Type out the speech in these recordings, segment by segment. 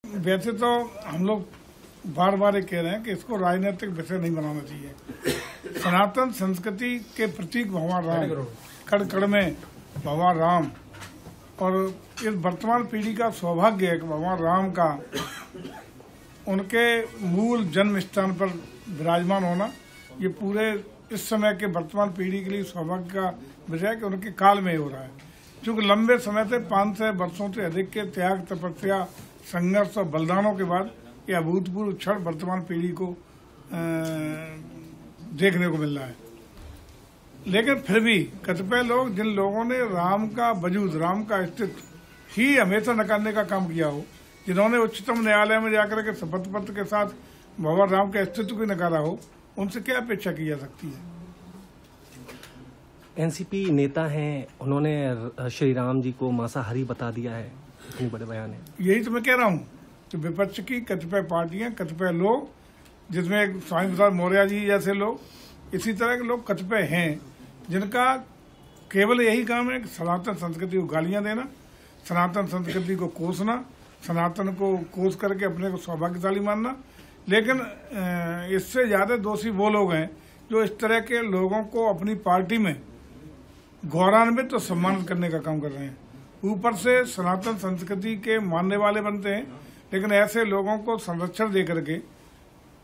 वैसे तो हम लोग बार बार ये कह रहे हैं कि इसको राजनीतिक विषय नहीं बनाना चाहिए। सनातन संस्कृति के प्रतीक भगवान राम, कण कण में भगवान राम, और इस वर्तमान पीढ़ी का सौभाग्य है कि भगवान राम का उनके मूल जन्म स्थान पर विराजमान होना, ये पूरे इस समय के वर्तमान पीढ़ी के लिए सौभाग्य का विषय है कि उनके काल में ही हो रहा है। क्योंकि लंबे समय से 500 वर्षों से अधिक के त्याग, तपस्या, संघर्ष और बलिदानों के बाद यह अभूतपूर्व क्षण वर्तमान पीढ़ी को देखने को मिल रहा है। लेकिन फिर भी कतिपय लोग, जिन लोगों ने राम का वजूद, राम का अस्तित्व ही हमेशा नकारने का काम किया हो, जिन्होंने उच्चतम न्यायालय में जाकर के शपथ पत्र के साथ भगवान राम के अस्तित्व को नकारा हो, उनसे क्या अपेक्षा की जा सकती है। एनसीपी नेता हैं, उन्होंने श्री राम जी को मांसाहारी बता दिया है, इतने बड़े बयान है। यही तो मैं कह रहा हूँ कि विपक्ष की कतिपय पार्टियां, कतिपय लोग, जिसमें स्वामी प्रसाद मौर्य जी जैसे लोग, इसी तरह के लोग कतिपय हैं, जिनका केवल यही काम है कि सनातन संस्कृति को गालियां देना, सनातन संस्कृति को कोसना, सनातन को कोस करके अपने को सौभाग्यशाली मानना। लेकिन इससे ज्यादा दोषी वो लोग हैं जो इस तरह के लोगों को अपनी पार्टी में गौरवान्वित और सम्मानित करने का काम कर रहे हैं। ऊपर से सनातन संस्कृति के मानने वाले बनते हैं, लेकिन ऐसे लोगों को संरक्षण दे करके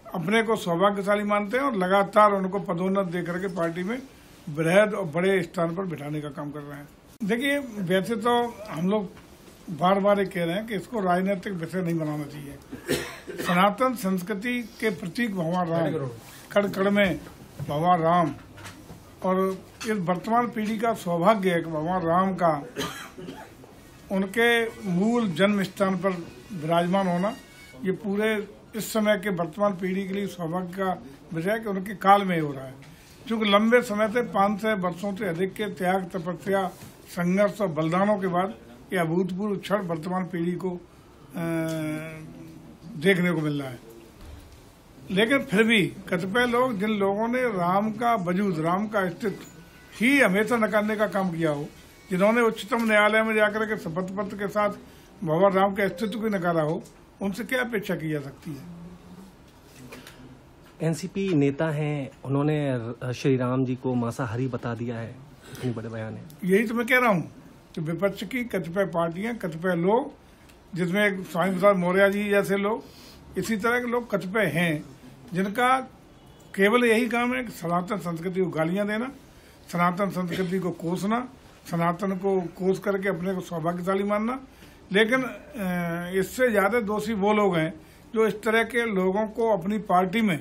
अपने को सौभाग्यशाली मानते हैं और लगातार उनको पदोन्नत दे करके पार्टी में बृहद और बड़े स्थान पर बिठाने का काम कर रहे हैं। देखिए, वैसे तो हम लोग बार बार ये कह रहे हैं कि इसको राजनीतिक विषय नहीं बनाना चाहिए। सनातन संस्कृति के प्रतीक भगवान राम, कण कण में भगवान राम, और इस वर्तमान पीढ़ी का सौभाग्य है कि भगवान राम का उनके मूल जन्म स्थान पर विराजमान होना, ये पूरे इस समय के वर्तमान पीढ़ी के लिए सौभाग्य का विषय है कि उनके काल में ही हो रहा है। क्योंकि लंबे समय से 500 वर्षों से अधिक के त्याग, तपस्या, संघर्ष और बलिदानों के बाद यह अभूतपूर्व क्षण वर्तमान पीढ़ी को देखने को मिल रहा है। लेकिन फिर भी कतिपय लोग, जिन लोगों ने राम का वजूद, राम का अस्तित्व ही हमेशा नकारने का काम किया हो, जिन्होंने उच्चतम न्यायालय में जाकर के शपथ पत्र के साथ भगवान राम के अस्तित्व को नकारा हो, उनसे क्या अपेक्षा की जा सकती है। एनसीपी नेता हैं, उन्होंने श्री राम जी को मांसाहारी बता दिया है, इतने बड़े बयान है। यही तो मैं कह रहा हूँ कि विपक्ष की कतिपय पार्टियां, कतिपय लोग, जिसमें स्वामी प्रसाद मौर्य जी जैसे लोग, इसी तरह के लोग कतिपय हैं, जिनका केवल यही काम है कि सनातन संस्कृति को गालियां देना, सनातन संस्कृति को कोसना, सनातन को कोस करके अपने को सौभाग्यशाली मानना। लेकिन इससे ज्यादा दोषी वो लोग हैं जो इस तरह के लोगों को अपनी पार्टी में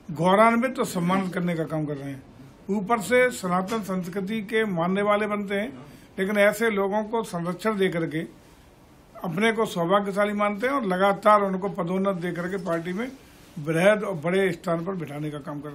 गौरवान्वित और सम्मानित करने का काम कर रहे हैं। ऊपर से सनातन संस्कृति के मानने वाले बनते हैं, लेकिन ऐसे लोगों को संरक्षण दे करके अपने को सौभाग्यशाली मानते हैं और लगातार उनको पदोन्नत दे करके पार्टी में बृहद और बड़े स्थान पर बिठाने का काम कर रहे हैं।